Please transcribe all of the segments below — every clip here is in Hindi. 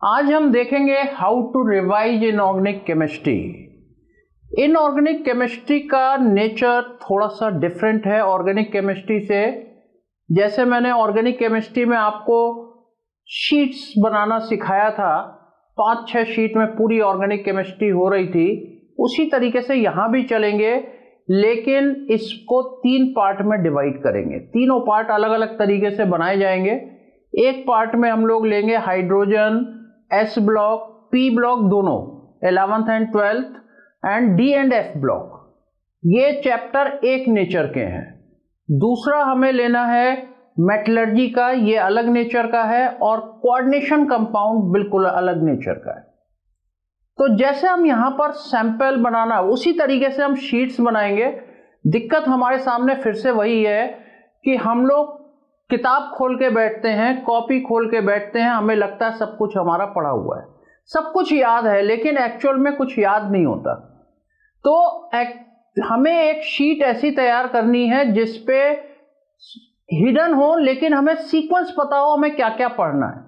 आज हम देखेंगे how to revise inorganic chemistry. Inorganic chemistry का नेचर थोड़ा सा डिफरेंट है ऑर्गेनिक केमिस्ट्री से। जैसे मैंने ऑर्गेनिक केमिस्ट्री में आपको शीट्स बनाना सिखाया था, 5-6 शीट में पूरी ऑर्गेनिक केमिस्ट्री हो रही थी, उसी तरीके से यहाँ भी चलेंगे, लेकिन इसको 3 पार्ट में डिवाइड करेंगे। तीनों पार्ट अलग अलग तरीके से बनाए जाएंगे। एक पार्ट में हम लोग लेंगे hydrogen, S block, P block दोनों, 11th and 12th, and D and F block. ये चैप्टर एक नेचर के हैं। दूसरा हमें लेना है मेटलर्जी का, ये अलग नेचर का है, और कोऑर्डिनेशन कंपाउंड बिल्कुल अलग नेचर का है। तो जैसे हम यहाँ पर सैंपल बनाना उसी तरीके से हम शीट्स बनाएंगे। दिक्कत हमारे सामने फिर से वही है कि हम लोग किताब खोल के बैठते हैं, कॉपी खोल के बैठते हैं, हमें लगता है सब कुछ हमारा पढ़ा हुआ है, सब कुछ याद है, लेकिन एक्चुअल में कुछ याद नहीं होता। तो हमें एक शीट ऐसी तैयार करनी है जिसपे हिडन हो, लेकिन हमें सीक्वेंस पता हो, हमें क्या क्या पढ़ना है,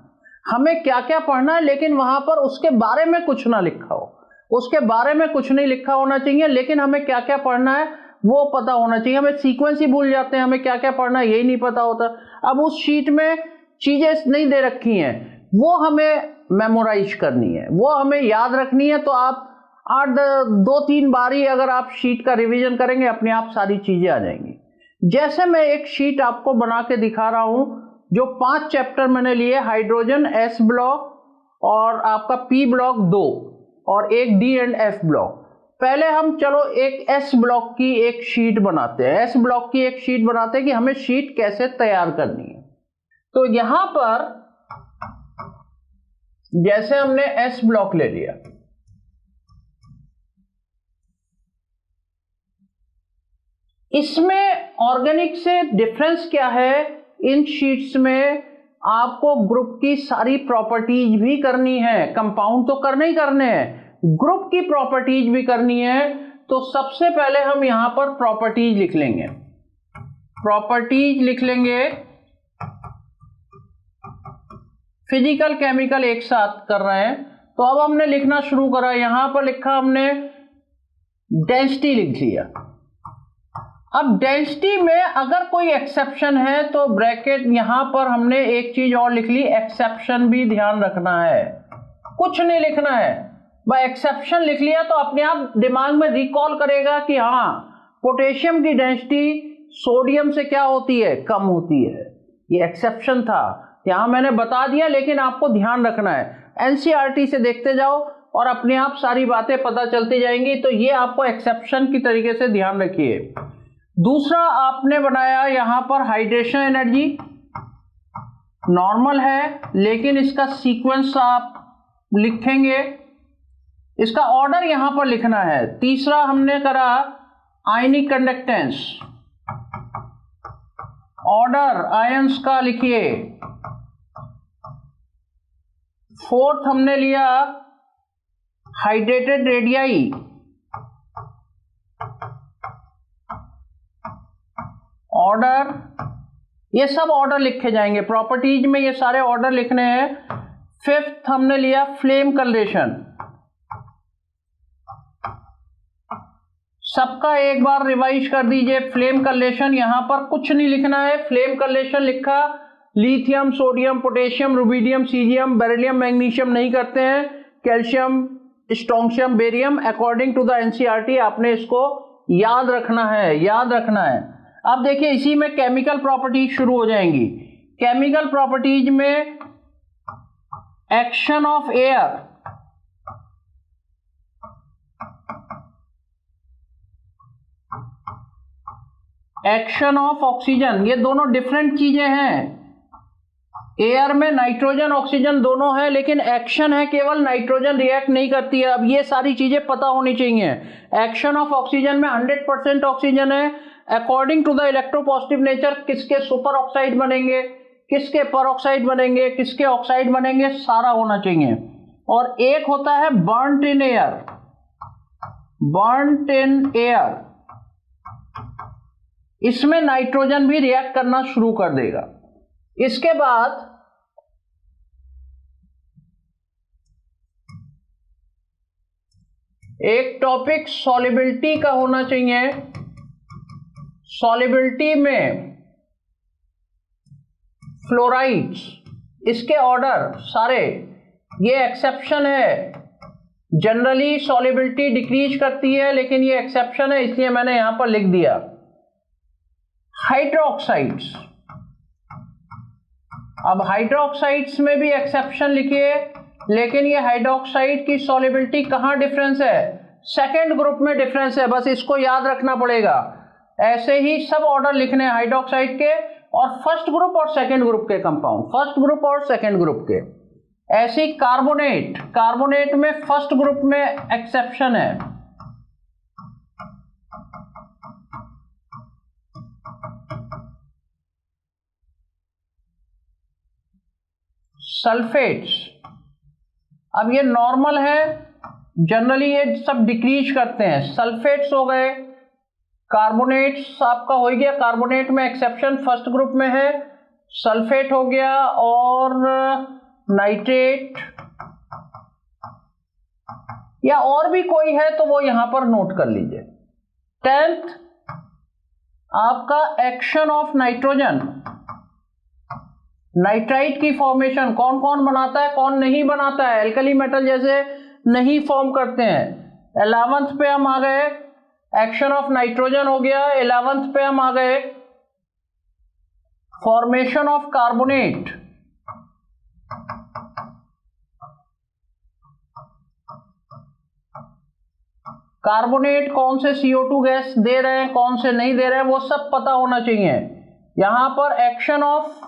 हमें क्या क्या पढ़ना है, लेकिन वहां पर उसके बारे में कुछ ना लिखा हो, उसके बारे में कुछ नहीं लिखा होना चाहिए, लेकिन हमें क्या क्या पढ़ना है वो पता होना चाहिए। हमें सीक्वेंस ही भूल जाते हैं, हमें क्या क्या पढ़ना है यही नहीं पता होता। अब उस शीट में चीजें नहीं दे रखी हैं, वो हमें मेमोराइज करनी है, वो हमें याद रखनी है। तो आप 2-3 बारी अगर आप शीट का रिवीजन करेंगे, अपने आप सारी चीजें आ जाएंगी। जैसे मैं एक शीट आपको बना के दिखा रहा हूं, जो 5 चैप्टर मैंने लिए, हाइड्रोजन, एस ब्लॉक और आपका पी ब्लॉक 2 और एक डी एंड एफ ब्लॉक। पहले हम चलो एक एस ब्लॉक की एक शीट बनाते हैं, एस ब्लॉक की एक शीट बनाते हैं कि हमें शीट कैसे तैयार करनी है। तो यहां पर जैसे हमने एस ब्लॉक ले लिया, इसमें ऑर्गेनिक से डिफरेंस क्या है, इन शीट्स में आपको ग्रुप की सारी प्रॉपर्टीज भी करनी है, कंपाउंड तो करने ही करने हैं, ग्रुप की प्रॉपर्टीज भी करनी है। तो सबसे पहले हम यहां पर प्रॉपर्टीज लिख लेंगे, प्रॉपर्टीज लिख लेंगे। फिजिकल केमिकल एक साथ कर रहे हैं, तो अब हमने लिखना शुरू करा। यहां पर लिखा हमने डेंसिटी लिख लिया। अब डेंसिटी में अगर कोई एक्सेप्शन है तो ब्रैकेट यहां पर हमने एक चीज और लिख ली, एक्सेप्शन भी ध्यान रखना है, कुछ नहीं लिखना है, बस एक्सेप्शन लिख लिया तो अपने आप दिमाग में रिकॉल करेगा कि हाँ, पोटेशियम की डेंसिटी सोडियम से क्या होती है, कम होती है। ये एक्सेप्शन था, यहां मैंने बता दिया, लेकिन आपको ध्यान रखना है। एनसीईआरटी से देखते जाओ और अपने आप सारी बातें पता चलती जाएंगी। तो ये आपको एक्सेप्शन की तरीके से ध्यान रखिए। दूसरा आपने बनाया यहां पर हाइड्रेशन एनर्जी, नॉर्मल है, लेकिन इसका सीक्वेंस आप लिखेंगे, इसका ऑर्डर यहां पर लिखना है। तीसरा हमने करा आयनिक कंडक्टेंस, ऑर्डर आयंस का लिखिए। फोर्थ हमने लिया हाइड्रेटेड रेडियाई, ऑर्डर, ये सब ऑर्डर लिखे जाएंगे, प्रॉपर्टीज में ये सारे ऑर्डर लिखने हैं। फिफ्थ हमने लिया फ्लेम कलरेशन, सबका एक बार रिवाइज कर दीजिए। फ्लेम कलरेशन यहां पर कुछ नहीं लिखना है, फ्लेम कलरेशन लिखा, lithium, sodium, potassium, rubidium, caesium, beryllium, magnesium नहीं करते हैं, calcium, strontium, barium, according to the NCERT आपने इसको याद रखना है, याद रखना है। अब देखिए इसी में केमिकल प्रॉपर्टीज शुरू हो जाएंगी। केमिकल प्रॉपर्टीज में action of air, action of oxygen, ये दोनों डिफरेंट चीजें हैं। एयर में नाइट्रोजन ऑक्सीजन दोनों है, लेकिन एक्शन है केवल नाइट्रोजन रिएक्ट नहीं करती है। अब ये सारी चीजें पता होनी चाहिए। एक्शन ऑफ ऑक्सीजन में 100% ऑक्सीजन है, according to the electropositive nature किसके सुपर ऑक्साइड बनेंगे, किसके पर ऑक्साइड बनेंगे, किसके ऑक्साइड बनेंगे, सारा होना चाहिए। और एक होता है burnt in air, burnt in air, इसमें नाइट्रोजन भी रिएक्ट करना शुरू कर देगा। इसके बाद एक टॉपिक सॉल्युबिलिटी का होना चाहिए। सॉल्युबिलिटी में फ्लोराइड्स, इसके ऑर्डर सारे, ये एक्सेप्शन है, जनरली सॉल्युबिलिटी डिक्रीज करती है, लेकिन ये एक्सेप्शन है इसलिए मैंने यहां पर लिख दिया। हाइड्रोक्साइड्स, अब हाइड्रोक्साइड्स में भी एक्सेप्शन लिखिए, लेकिन ये हाइड्रोक्साइड की सॉल्युबिलिटी कहां डिफरेंस है, सेकेंड ग्रुप में डिफरेंस है, बस इसको याद रखना पड़ेगा। ऐसे ही सब ऑर्डर लिखने हैं हाइड्रोक्साइड के, और फर्स्ट ग्रुप और सेकेंड ग्रुप के कंपाउंड, फर्स्ट ग्रुप और सेकेंड ग्रुप के। ऐसे ही कार्बोनेट, कार्बोनेट में फर्स्ट ग्रुप में एक्सेप्शन है। सल्फेट्स, अब ये नॉर्मल है, जनरली ये सब डिक्रीज करते हैं। सल्फेट्स हो गए, कार्बोनेट्स आपका हो गया, कार्बोनेट में एक्सेप्शन फर्स्ट ग्रुप में है, सल्फेट हो गया, और नाइट्रेट या और भी कोई है तो वो यहां पर नोट कर लीजिए। 10th आपका एक्शन ऑफ नाइट्रोजन, नाइट्राइट की फॉर्मेशन कौन कौन बनाता है, कौन नहीं बनाता है, एल्कली मेटल जैसे नहीं फॉर्म करते हैं। 11th पे हम आ गए, एक्शन ऑफ नाइट्रोजन हो गया। 11th पे हम आ गए, फॉर्मेशन ऑफ कार्बोनेट, कार्बोनेट कौन से CO2 गैस दे रहे हैं, कौन से नहीं दे रहे हैं, वो सब पता होना चाहिए। यहां पर एक्शन ऑफ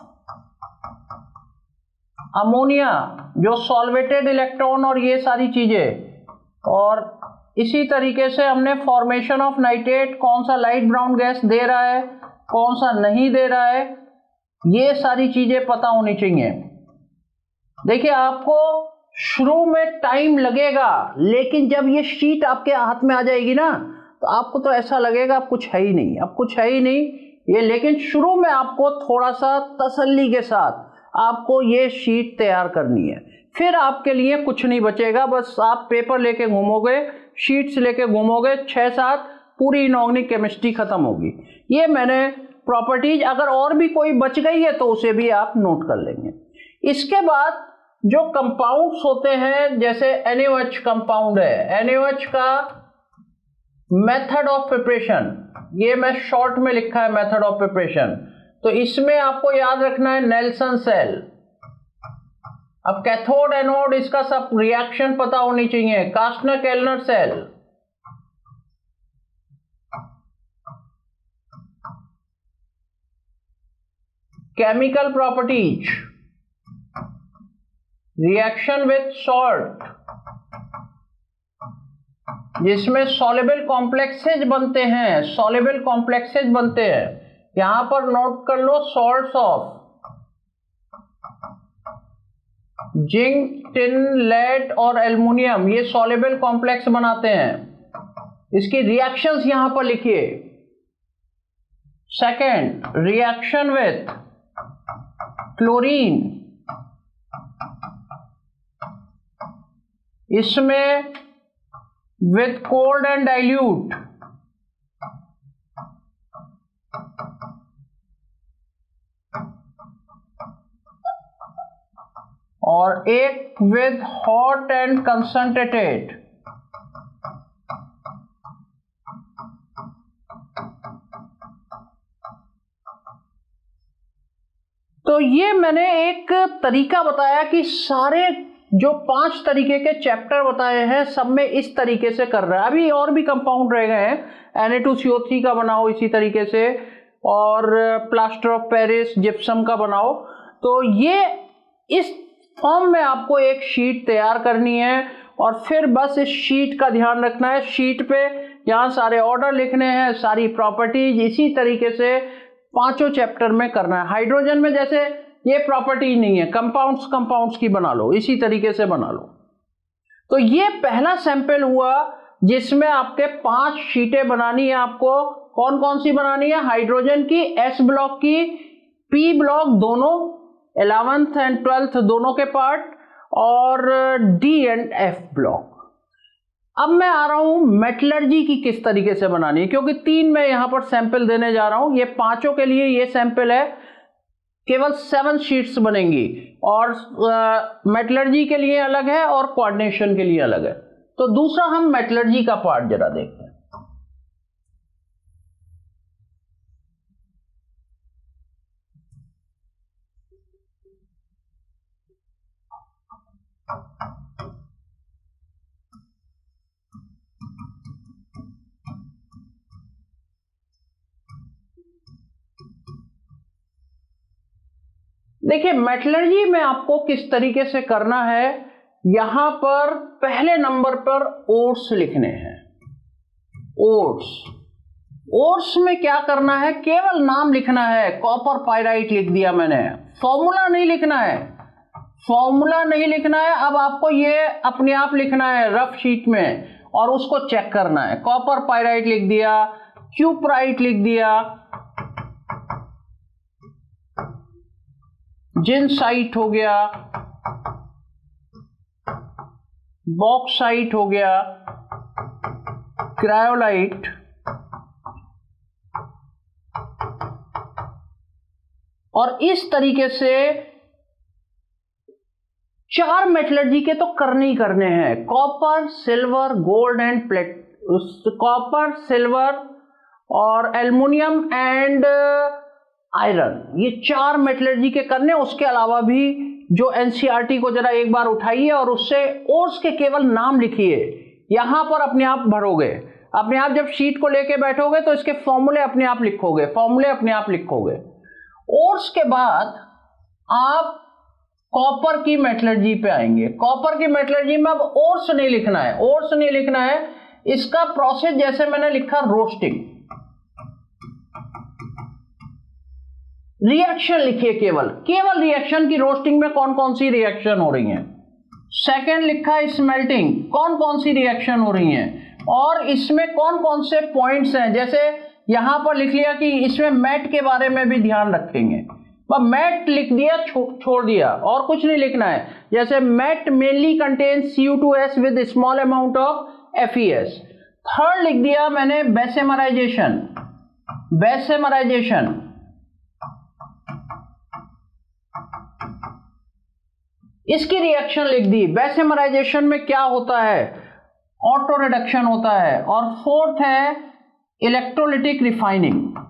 अमोनिया, जो सॉल्वेटेड इलेक्ट्रॉन और ये सारी चीजें, और इसी तरीके से हमने फॉर्मेशन ऑफ नाइट्रेट, कौन सा लाइट ब्राउन गैस दे रहा है, कौन सा नहीं दे रहा है, ये सारी चीजें पता होनी चाहिए। देखिए आपको शुरू में टाइम लगेगा, लेकिन जब ये शीट आपके हाथ में आ जाएगी ना, तो आपको तो ऐसा लगेगा अब कुछ है ही नहीं, अब कुछ है ही नहीं ये। लेकिन शुरू में आपको थोड़ा सा तसल्ली के साथ आपको ये शीट तैयार करनी है, फिर आपके लिए कुछ नहीं बचेगा, बस आप पेपर लेके घूमोगे, शीट्स लेके घूमोगे, 6-7, पूरी इनऑर्गेनिक केमिस्ट्री खत्म होगी। ये मैंने प्रॉपर्टीज, अगर और भी कोई बच गई है तो उसे भी आप नोट कर लेंगे। इसके बाद जो कंपाउंड्स होते हैं, जैसे NaOH कंपाउंड है, NaOH का मेथड ऑफ प्रिपरेशन, ये मैं शॉर्ट में लिखा है मेथड ऑफ प्रिपरेशन, तो इसमें आपको याद रखना है नेल्सन सेल। अब कैथोड एनोड इसका सब रिएक्शन पता होनी चाहिए। Castner Kellner cell, chemical properties, reaction with salt, जिसमें सॉल्युबल कॉम्प्लेक्सेज बनते हैं, सॉल्युबल कॉम्प्लेक्सेज बनते हैं। यहां पर नोट कर लो, salts of zinc, tin, lead और एल्युमिनियम, ये सॉल्युबल कॉम्प्लेक्स बनाते हैं। इसकी रिएक्शंस यहां पर लिखिए। सेकेंड, रिएक्शन विथ क्लोरीन, इसमें विथ कोल्ड एंड डाइल्यूट, और एक विथ हॉट एंड कंसंट्रेटेड। तो ये मैंने एक तरीका बताया कि सारे जो 5 तरीके के चैप्टर बताए हैं सब में इस तरीके से कर रहा है। अभी और भी कंपाउंड रह गए हैं, Na2CO3 का बनाओ इसी तरीके से, और प्लास्टर ऑफ पेरिस, जिप्सम का बनाओ। तो ये इस फॉर्म में आपको एक शीट तैयार करनी है, और फिर बस इस शीट का ध्यान रखना है। शीट पे यहाँ सारे ऑर्डर लिखने हैं, सारी प्रॉपर्टीज इसी तरीके से 5 चैप्टर में करना है। हाइड्रोजन में जैसे ये प्रॉपर्टी नहीं है, कंपाउंड्स की बना लो, इसी तरीके से बना लो। तो ये पहला सैंपल हुआ जिसमें आपके 5 शीटें बनानी है। आपको कौन कौन सी बनानी है? हाइड्रोजन की, S ब्लॉक की, P ब्लॉक दोनों, 11th एंड 12th दोनों के पार्ट, और D एंड F ब्लॉक। अब मैं आ रहा हूं मेटलर्जी की किस तरीके से बनानी है, क्योंकि 3 मैं यहां पर सैंपल देने जा रहा हूं। ये पांचों के लिए ये सैंपल है, केवल 7 शीट्स बनेंगी और मेटलर्जी के लिए अलग है और कोऑर्डिनेशन के लिए अलग है। तो दूसरा हम मेटलर्जी का पार्ट जरा देखते हैं। देखिए मेटलर्जी में आपको किस तरीके से करना है, यहां पर पहले नंबर पर ओट्स लिखने हैं। ओट्स में क्या करना है, केवल नाम लिखना है। कॉपर पाइराइट लिख दिया मैंने, फॉर्मूला नहीं लिखना है, फॉर्मूला नहीं लिखना है। अब आपको ये अपने आप लिखना है रफ शीट में और उसको चेक करना है। कॉपर पाइराइट लिख दिया, क्यूपराइट लिख दिया, जिनसाइट हो गया, बॉक्साइट हो गया, क्रायोलाइट, और इस तरीके से 4 मेटलर्जी के तो करने ही करने हैं। Copper, silver, gold end plate, copper, silver और एल्युमिनियम एंड आयरन, ये 4 मेटलर्जी के करने। उसके अलावा भी जो एनसीईआरटी को जरा एक बार उठाइए और उससे ओर्स के केवल नाम लिखिए। यहां पर अपने आप भरोगे, अपने आप जब शीट को लेके बैठोगे तो इसके फॉर्मूले अपने आप लिखोगे, फॉर्मूले अपने आप लिखोगे। ओर्स के बाद आप कॉपर की मेटलर्जी पे आएंगे। कॉपर की मेटलर्जी में अब ओर्स नहीं लिखना है, ओर्स नहीं लिखना है। इसका प्रोसेस जैसे मैंने लिखा रोस्टिंग, रिएक्शन लिखिए, केवल रिएक्शन की, रोस्टिंग में कौन कौन सी रिएक्शन हो रही हैं। सेकंड लिखा स्मेल्टिंग, कौन कौन सी रिएक्शन हो रही हैं और इसमें कौन कौन से पॉइंट्स हैं। जैसे यहां पर लिख लिया कि इसमें मैट के बारे में भी ध्यान रखेंगे, मैट लिख दिया, छोड़ दिया और कुछ नहीं लिखना है। जैसे matte mainly contains Cu2S with small amount of FeS। Third लिख दिया मैंने बेसेमराइजेशन, इसकी रिएक्शन लिख दी। बेसेमराइजेशन में क्या होता है, ऑटो रिडक्शन होता है। और फोर्थ है इलेक्ट्रोलिटिक रिफाइनिंग।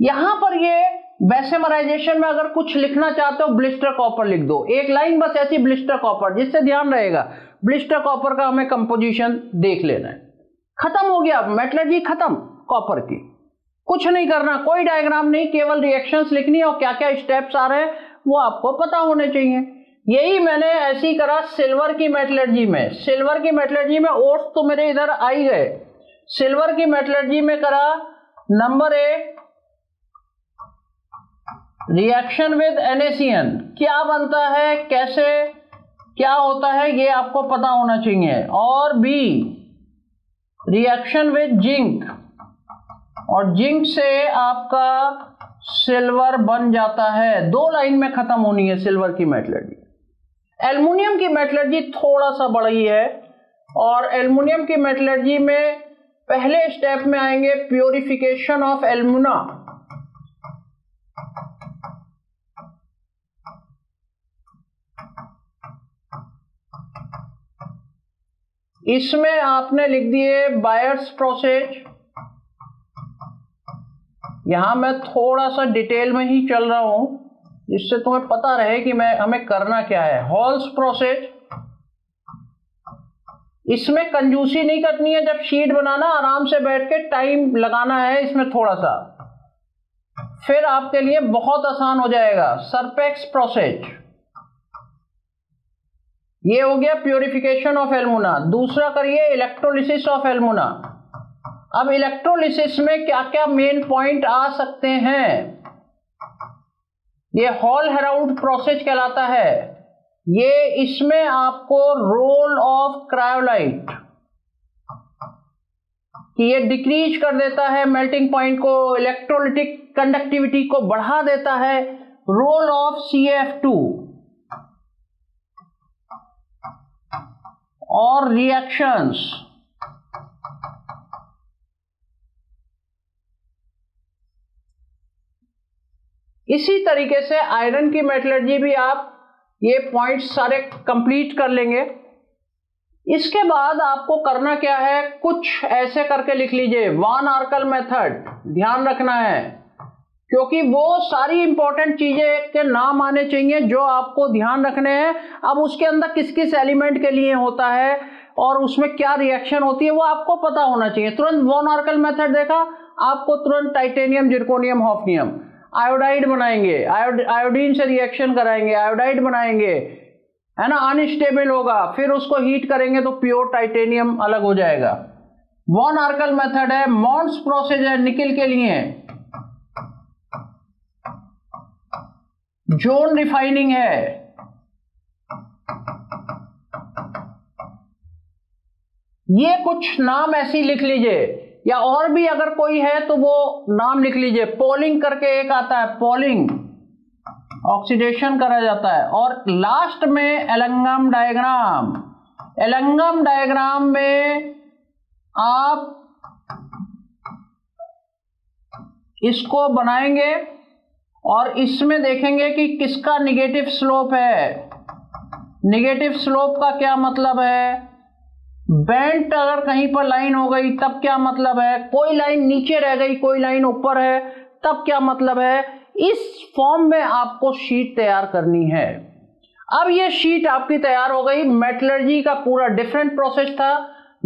यहां पर ये बेसेमराइजेशन में अगर कुछ लिखना चाहते हो ब्लिस्टर कॉपर लिख दो, एक लाइन बस ऐसी ब्लिस्टर कॉपर, जिससे ध्यान रहेगा ब्लिस्टर कॉपर का हमें कंपोजिशन देख लेना है। खत्म हो गया मेटलर्जी, खत्म कॉपर की। कुछ नहीं करना, कोई डायग्राम नहीं, केवल रिएक्शंस लिखनी है और क्या क्या स्टेप्स आ रहे हैं वो आपको पता होने चाहिए। यही मैंने ऐसे ही करा सिल्वर की मेटलर्जी में। सिल्वर की मेटलर्जी में ओट्स तो मेरे इधर आ ही गए। सिल्वर की मेटलर्जी में करा नंबर 1 रिएक्शन विद NaCN, क्या बनता है, कैसे क्या होता है ये आपको पता होना चाहिए। और B रिएक्शन विद जिंक, और जिंक से आपका सिल्वर बन जाता है। 2 लाइन में खत्म होनी है सिल्वर की मेटलर्जी। एल्युमिनियम की मेटलर्जी थोड़ा सा बड़ी है और एल्युमिनियम की मेटलर्जी में पहले स्टेप में आएंगे प्योरिफिकेशन ऑफ एल्युमिना। इसमें आपने लिख दिए बायर्स प्रोसेस। यहां मैं थोड़ा सा डिटेल में ही चल रहा हूं जिससे तुम्हें पता रहे कि हमें करना क्या है। हॉल्स प्रोसेस, इसमें कंजूसी नहीं करनी है। जब शीट बनाना आराम से बैठ के टाइम लगाना है इसमें थोड़ा सा, फिर आपके लिए बहुत आसान हो जाएगा। सरपेक्स प्रोसेस, ये हो गया प्योरिफिकेशन ऑफ एल्युमिना। दूसरा करिए इलेक्ट्रोलिसिस ऑफ एल्युमिना। अब इलेक्ट्रोलिसिस में क्या क्या मेन पॉइंट आ सकते हैं, ये हॉल हेराउड प्रोसेस कहलाता है। ये इसमें आपको रोल ऑफ क्रायोलाइट, कि ये डिक्रीज कर देता है मेल्टिंग पॉइंट को, इलेक्ट्रोलिटिक कंडक्टिविटी को बढ़ा देता है। रोल ऑफ CaF2 और रिएक्शंस, इसी तरीके से आयरन की मेटलर्जी भी आप ये पॉइंट्स सारे कंप्लीट कर लेंगे। इसके बाद आपको करना क्या है, कुछ ऐसे करके लिख लीजिए, वान आर्कल मेथड ध्यान रखना है, क्योंकि वो सारी इंपॉर्टेंट चीजें के नाम आने चाहिए जो आपको ध्यान रखने हैं। अब उसके अंदर किस किस एलिमेंट के लिए होता है और उसमें क्या रिएक्शन होती है वो आपको पता होना चाहिए। तुरंत वान आर्कल मेथड देखा, आपको तुरंत टाइटेनियम, जिरकोनियम, हॉफनियम, आयोडाइड बनाएंगे, आयोडीन से रिएक्शन कराएंगे, आयोडाइड बनाएंगे, है ना, अनस्टेबल होगा, फिर उसको हीट करेंगे तो प्योर टाइटेनियम अलग हो जाएगा। वान आर्कल मेथड है। मॉन्स प्रोसेस है निकिल के लिए, जोन रिफाइनिंग है, ये कुछ नाम ऐसे लिख लीजिए, या और भी अगर कोई है तो वो नाम लिख लीजिए। पोलिंग करके एक आता है, पोलिंग, ऑक्सीडेशन करा जाता है। और लास्ट में एलंगम डायग्राम। एलंगम डायग्राम में आप इसको बनाएंगे और इसमें देखेंगे कि किसका निगेटिव स्लोप है। निगेटिव स्लोप का क्या मतलब है, बेंट अगर कहीं पर लाइन हो गई तब क्या मतलब है, कोई लाइन नीचे रह गई कोई लाइन ऊपर है तब क्या मतलब है। इस फॉर्म में आपको शीट तैयार करनी है। अब ये शीट आपकी तैयार हो गई। मेटलर्जी का पूरा डिफरेंट प्रोसेस था,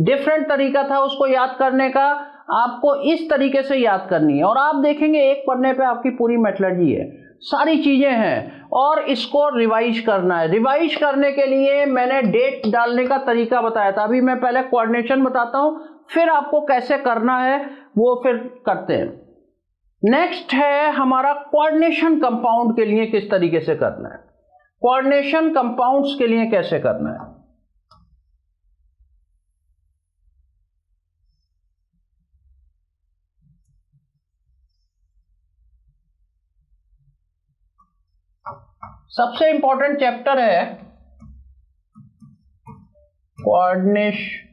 डिफरेंट तरीका था उसको याद करने का, आपको इस तरीके से याद करनी है। और आप देखेंगे एक पन्ने पे आपकी पूरी मेटलर्जी है, सारी चीजें हैं, और इसको रिवाइज करना है। रिवाइज करने के लिए मैंने डेट डालने का तरीका बताया था, अभी मैं पहले कोऑर्डिनेशन बताता हूं, फिर आपको कैसे करना है वो फिर करते हैं। नेक्स्ट है हमारा कोऑर्डिनेशन कंपाउंड के लिए किस तरीके से करना है, कोऑर्डिनेशन कंपाउंड्स के लिए कैसे करना है। सबसे इंपॉर्टेंट चैप्टर है कोऑर्डिनेशन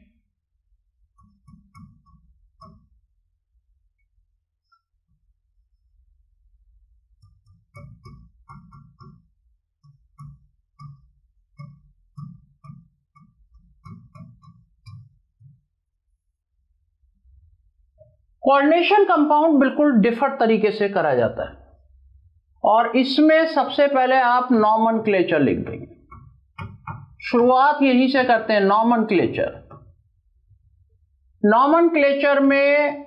कोऑर्डिनेशन कंपाउंड बिल्कुल डिफरेंट तरीके से करा जाता है, और इसमें सबसे पहले आप नॉमेनक्लेचर लिख देंगे। शुरुआत यहीं से करते हैं, नॉमेनक्लेचर। नॉमेनक्लेचर में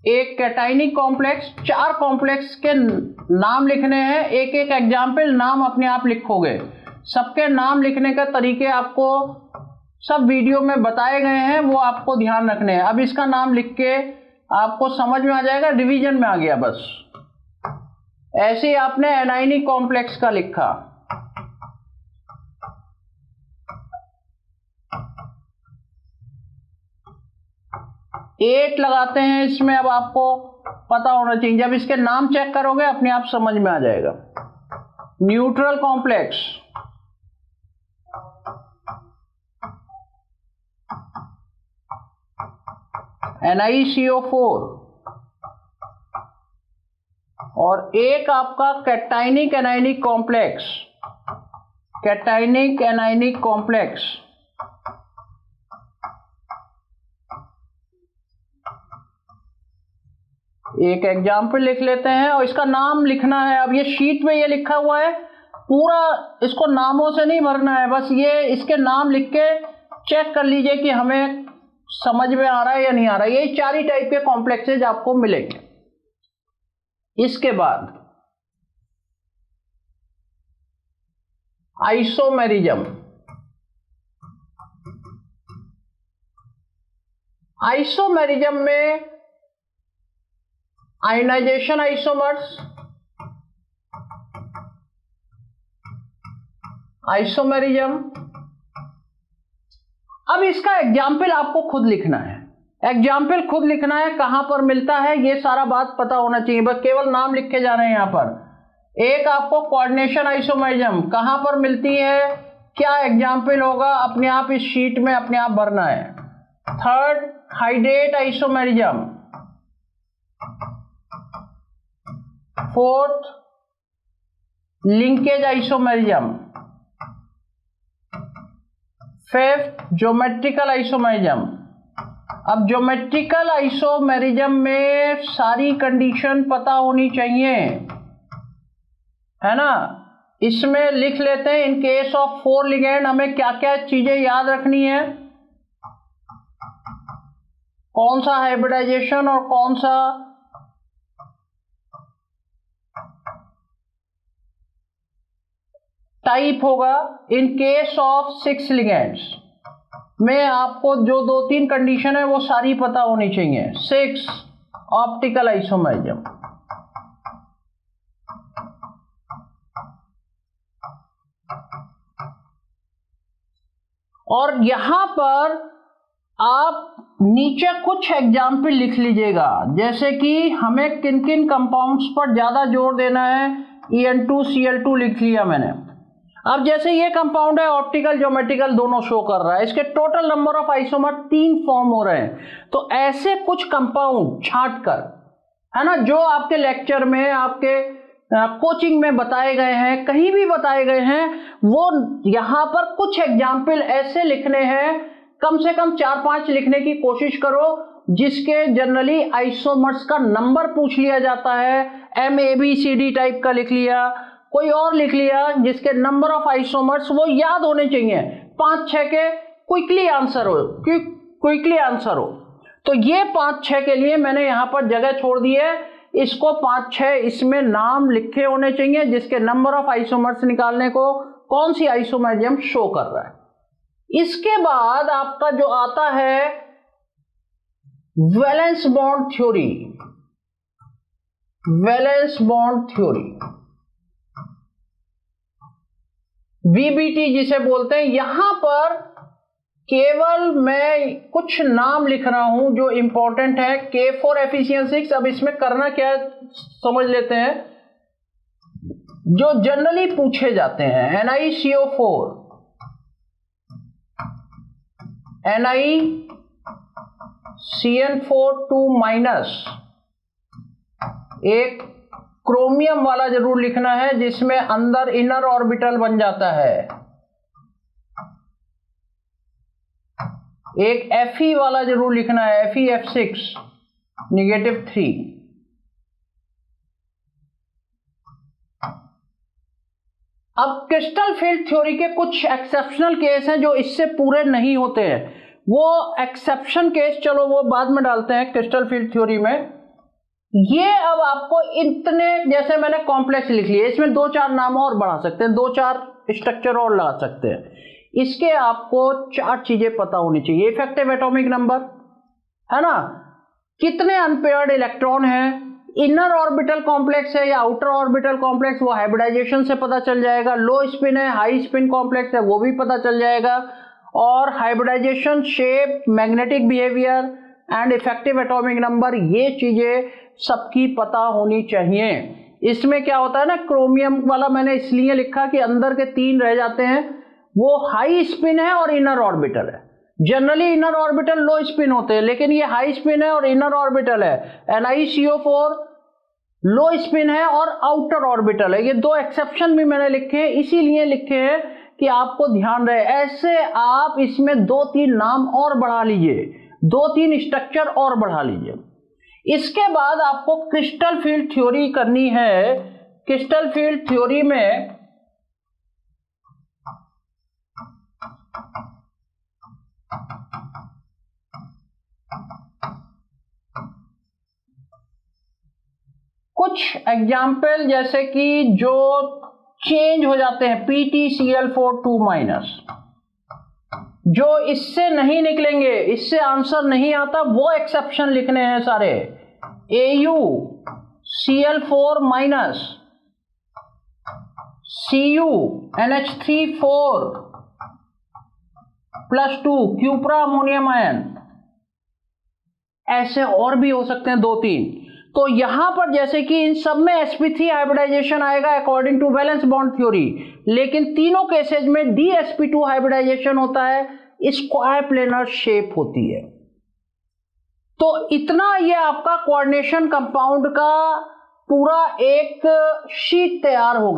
एक कैटाइनिक कॉम्प्लेक्स, 4 कॉम्प्लेक्स के नाम लिखने हैं, एक एक एग्जाम्पल नाम अपने आप लिखोगे। सबके नाम लिखने का तरीके आपको सब वीडियो में बताए गए हैं, वो आपको ध्यान रखने हैं। अब इसका नाम लिख के आपको समझ में आ जाएगा, डिवीजन में आ गया बस। ऐसे ही आपने एनाइनिक कॉम्प्लेक्स का लिखा, एट लगाते हैं इसमें। अब आपको पता होना चाहिए, जब इसके नाम चेक करोगे अपने आप समझ में आ जाएगा। न्यूट्रल कॉम्प्लेक्स, NiCO4, और एक आपका cationic anionic complex, cationic anionic complex. एक एग्जाम्पल लिख लेते हैं और इसका नाम लिखना है। अब ये शीट में ये लिखा हुआ है, पूरा इसको नामों से नहीं भरना है, बस ये इसके नाम लिख के चेक कर लीजिए कि हमें समझ में आ रहा है या नहीं आ रहा है। यही 4 ही टाइप के कॉम्प्लेक्सेज आपको मिलेंगे। इसके बाद आइसोमेरिज्म। आइसोमेरिज्म में आयनाइजेशन आइसोमर्स, आइसोमेरिज्म। अब इसका एग्जाम्पल आपको खुद लिखना है, एग्जाम्पल खुद लिखना है, कहां पर मिलता है ये सारा बात पता होना चाहिए, बस केवल नाम लिखे जा रहे हैं यहां पर। एक आपको कोऑर्डिनेशन आइसोमेरिज्म कहां पर मिलती है, क्या एग्जाम्पल होगा, अपने आप इस शीट में अपने आप भरना है। Third, hydrate isomerism. Fourth, linkage isomerism. Fifth, geometrical isomerism. अब ज्योमेट्रिकल आइसोमेरिज्म में सारी कंडीशन पता होनी चाहिए, है ना। इसमें लिख लेते हैं, इन केस ऑफ 4 लिगेंड हमें क्या क्या चीजें याद रखनी है, कौन सा हाइब्रिडाइजेशन और कौन सा टाइप होगा। इन केस ऑफ 6 लिगेंड्स में आपको जो 2-3 कंडीशन है वो सारी पता होनी चाहिए। 6, ऑप्टिकल आइसोमेरिज्म। और यहां पर आप नीचे कुछ एग्जाम्पल लिख लीजिएगा, जैसे कि हमें किन किन कंपाउंड्स पर ज्यादा जोर देना है। En2Cl2 लिख लिया मैंने। अब जैसे ये कंपाउंड है, ऑप्टिकल ज्योमेट्रिकल दोनों शो कर रहा है, इसके total number of isomer 3 form हो रहे हैं। तो ऐसे कुछ कंपाउंड छांट कर, है ना, जो आपके लेक्चर में, आपके कोचिंग में बताए गए हैं, कहीं भी बताए गए हैं, वो यहां पर कुछ एग्जाम्पल ऐसे लिखने हैं, कम से कम 4-5 लिखने की कोशिश करो, जिसके जनरली आइसोमर्स का नंबर पूछ लिया जाता है। MABCD टाइप का लिख लिया, कोई और लिख लिया, जिसके नंबर ऑफ आइसोमर्स वो याद होने चाहिए, 5-6 के क्विकली आंसर हो। तो ये 5-6 के लिए मैंने यहां पर जगह छोड़ दी है, इसको 5-6 इसमें नाम लिखे होने चाहिए, जिसके नंबर ऑफ आइसोमर्स निकालने को कौन सी आइसोमेरिज्म शो कर रहा है। इसके बाद आपका जो आता है valence bond theory. Valence bond theory, VBT जिसे बोलते हैं। यहां पर केवल मैं कुछ नाम लिख रहा हूं जो इंपॉर्टेंट है। K4 Fe6। अब इसमें करना क्या है समझ लेते हैं, जो जनरली पूछे जाते हैं। NiCO4, NiCN4 2-, एक क्रोमियम वाला जरूर लिखना है, जिसमें अंदर इनर ऑर्बिटल बन जाता है। एक Fe वाला जरूर लिखना है, FeF6 -3। अब क्रिस्टल फील्ड थ्योरी के कुछ एक्सेप्शनल केस हैं जो इससे पूरे नहीं होते हैं। वो एक्सेप्शन केस चलो वो बाद में डालते हैं क्रिस्टल फील्ड थ्योरी में। ये अब आपको इतने, जैसे मैंने कॉम्प्लेक्स लिख लिए, इसमें 2-4 नाम और बढ़ा सकते हैं, 2-4 स्ट्रक्चर और लगा सकते हैं। इसके आपको 4 चीजें पता होनी चाहिए। इफेक्टिव एटॉमिक नंबर, है ना, कितने अनपेयर्ड इलेक्ट्रॉन हैं, इनर ऑर्बिटल कॉम्प्लेक्स है या आउटर ऑर्बिटल कॉम्प्लेक्स, वो हाइब्रिडाइजेशन से पता चल जाएगा। लो स्पिन है, हाई स्पिन कॉम्प्लेक्स है, वो भी पता चल जाएगा। और hybridisation, shape, magnetic behaviour and effective atomic number, ये चीजें सबकी पता होनी चाहिए। इसमें क्या होता है ना, क्रोमियम वाला मैंने इसलिए लिखा कि अंदर के 3 रह जाते हैं, वो हाई स्पिन है और इनर ऑर्बिटल है। जनरली इनर ऑर्बिटल लो स्पिन होते हैं, लेकिन ये हाई स्पिन है और इनर ऑर्बिटल है। NiCO4 लो स्पिन है और आउटर ऑर्बिटल है। ये 2 एक्सेप्शन भी मैंने लिखे हैं, इसीलिए लिखे हैं कि आपको ध्यान रहे। ऐसे आप इसमें 2-3 नाम और बढ़ा लीजिए, 2-3 स्ट्रक्चर और बढ़ा लीजिए। इसके बाद आपको क्रिस्टल फील्ड थ्योरी करनी है। क्रिस्टल फील्ड थ्योरी में कुछ एग्जाम्पल, जैसे कि जो चेंज हो जाते हैं, PtCl4 2-, जो इससे नहीं निकलेंगे, इससे आंसर नहीं आता, वो एक्सेप्शन लिखने हैं सारे। AuCl4-, CuNH3 4+2 क्यूप्रा अमोनियम आयन, ऐसे और भी हो सकते हैं 2-3। तो यहां पर जैसे कि इन सब में sp3 हाइब्रिडाइजेशन आएगा according to valence bond theory, लेकिन तीनों केसेज में dsp2 हाइब्रिडाइजेशन होता है, स्क्वायर प्लेनर शेप होती है। तो इतना ये आपका कोऑर्डिनेशन कंपाउंड का पूरा एक शीट तैयार हो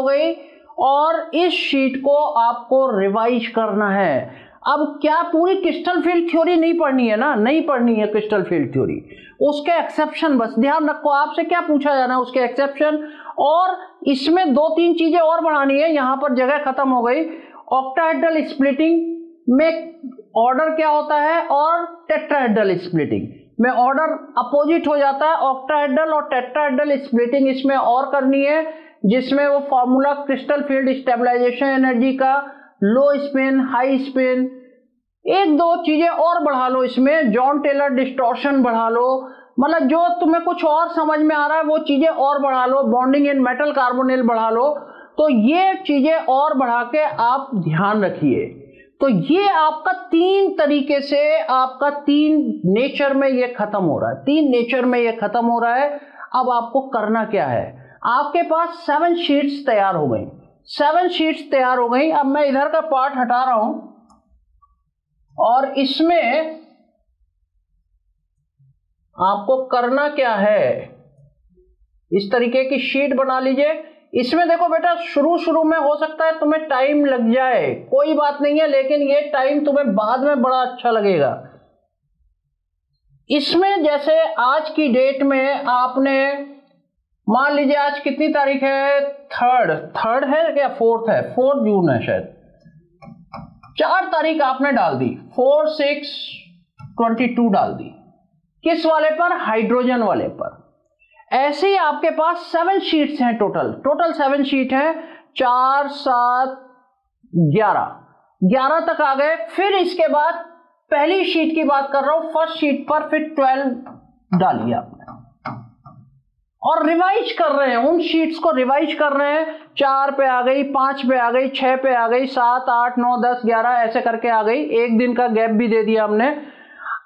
गई, और इस शीट को आपको रिवाइज करना है। अब क्या पूरी क्रिस्टल फील्ड थ्योरी नहीं पढ़नी है ना, नहीं पढ़नी है क्रिस्टल फील्ड थ्योरी, उसके एक्सेप्शन बस ध्यान रखो, आपसे क्या पूछा जाना है उसके एक्सेप्शन, और इसमें 2-3 चीजें और बढ़ानी है। यहां पर जगह खत्म हो गई। ऑक्टाहेड्रल स्प्लिटिंग में ऑर्डर क्या होता है, और टेट्राहेड्रल स्प्लिटिंग में ऑर्डर अपोजिट हो जाता है। ऑक्टाहेड्रल और टेट्राहेड्रल स्प्लिटिंग इसमें और करनी है, जिसमें वो formula crystal field stabilisation energy का, लो स्पिन, हाई स्पिन, 1-2 चीजें और बढ़ा लो इसमें, जॉन टेलर डिस्टॉर्शन बढ़ा लो, मतलब जो तुम्हें कुछ और समझ में आ रहा है वो चीजें और बढ़ा लो, बॉन्डिंग इन मेटल कार्बोनिल बढ़ा लो। तो ये चीजें और बढ़ा के आप ध्यान रखिए। तो ये आपका 3 तरीके से, आपका 3 नेचर में ये खत्म हो रहा है, 3 नेचर में ये खत्म हो रहा है। अब आपको करना क्या है, आपके पास 7 शीट्स तैयार हो गई, 7 शीट्स तैयार हो गई। अब मैं इधर का पार्ट हटा रहा हूं, और इसमें आपको करना क्या है, इस तरीके की शीट बना लीजिए। इसमें देखो बेटा, शुरू में हो सकता है तुम्हें टाइम लग जाए, कोई बात नहीं है, लेकिन ये टाइम तुम्हें बाद में बड़ा अच्छा लगेगा। इसमें जैसे आज की डेट में आपने, मान लीजिए आज कितनी तारीख है, थर्ड है या 4th है, 4 जून है शायद, 4 तारीख आपने डाल दी, 4/6/22 डाल दी, किस वाले पर, हाइड्रोजन वाले पर। ऐसे ही आपके पास 7 शीट्स हैं, टोटल 7 शीट हैं, 4, 7, 11 तक आ गए। फिर इसके बाद पहली शीट की बात कर रहा हूं, फर्स्ट शीट पर फिर 12 डालिए आपने, और रिवाइज कर रहे हैं, उन शीट्स को रिवाइज कर रहे हैं। 4 पे आ गई, 5 पे आ गई, 6 पे आ गई, 7, 8, 9, 10, 11 ऐसे करके आ गई। 1 दिन का गैप भी दे दिया हमने।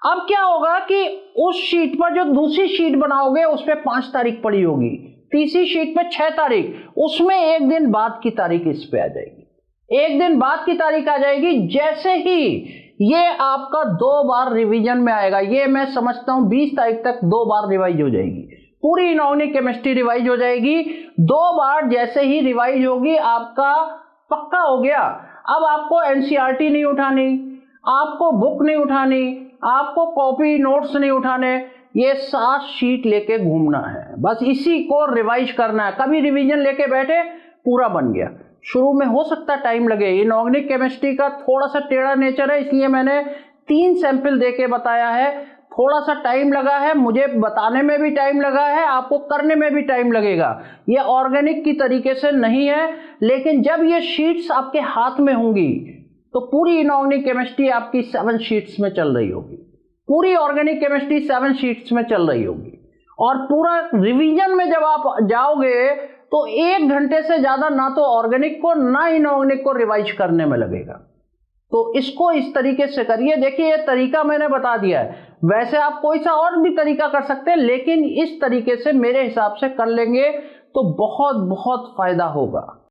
अब क्या होगा कि उस शीट पर जो दूसरी शीट बनाओगे उस पर 5 तारीख पड़ी होगी, तीसरी शीट पे 6 तारीख, उसमें 1 दिन बाद की तारीख इस पे आ जाएगी, 1 दिन बाद की तारीख आ जाएगी। जैसे ही ये आपका 2 बार रिवीजन में आएगा, ये मैं समझता हूं 20 तारीख तक 2 बार रिवाइज हो जाएगी, पूरी इनऑर्गेनिक केमिस्ट्री रिवाइज हो जाएगी। 2 बार जैसे ही रिवाइज होगी आपका पक्का हो गया। अब आपको एनसीईआरटी नहीं उठानी, आपको बुक नहीं उठानी, आपको कॉपी नोट्स नहीं उठाने, ये 7 शीट लेके घूमना है, बस इसी को रिवाइज करना है। कभी रिवीजन लेके बैठे, पूरा बन गया। शुरू में हो सकता है टाइम लगे, इनऑर्गेनिक केमिस्ट्री का थोड़ा सा टेढ़ा नेचर है, इसलिए मैंने 3 सैंपल देके बताया है। थोड़ा सा टाइम लगा है, मुझे बताने में भी टाइम लगा है, आपको करने में भी टाइम लगेगा। ये ऑर्गेनिक की तरीके से नहीं है, लेकिन जब ये शीट्स आपके हाथ में होंगी तो पूरी इनऑर्गेनिक केमिस्ट्री आपकी 7 शीट्स में चल रही होगी, पूरी ऑर्गेनिक केमिस्ट्री 7 शीट्स में चल रही होगी। और पूरा रिवीजन में जब आप जाओगे तो 1 घंटे से ज्यादा ना तो ऑर्गेनिक को ना इनऑर्गेनिक को रिवाइज करने में लगेगा। तो इसको इस तरीके से करिए। देखिए ये तरीका मैंने बता दिया है, वैसे आप कोई सा और भी तरीका कर सकते हैं, लेकिन इस तरीके से मेरे हिसाब से कर लेंगे तो बहुत बहुत फायदा होगा।